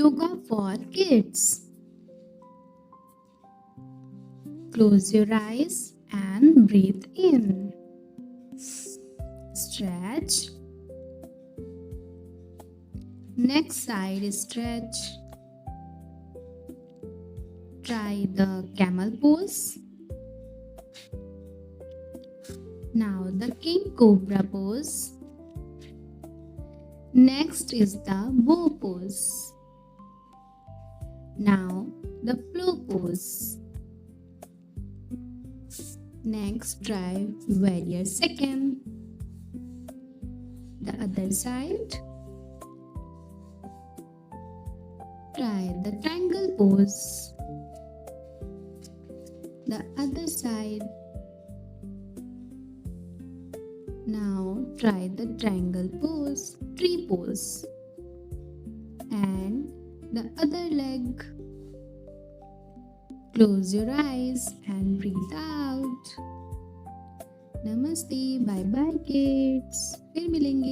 Yoga for kids. Close your eyes and breathe in. Stretch. Next side stretch. Try the camel pose. Now the king cobra pose. Next is the bow pose. Now the flow pose. Next try warrior second. The other side. Try the triangle pose. The other side. Now try the triangle pose, tree pose. And the other leg. Close your eyes and breathe out. Namaste, bye bye kids. फिर मिलेंगे.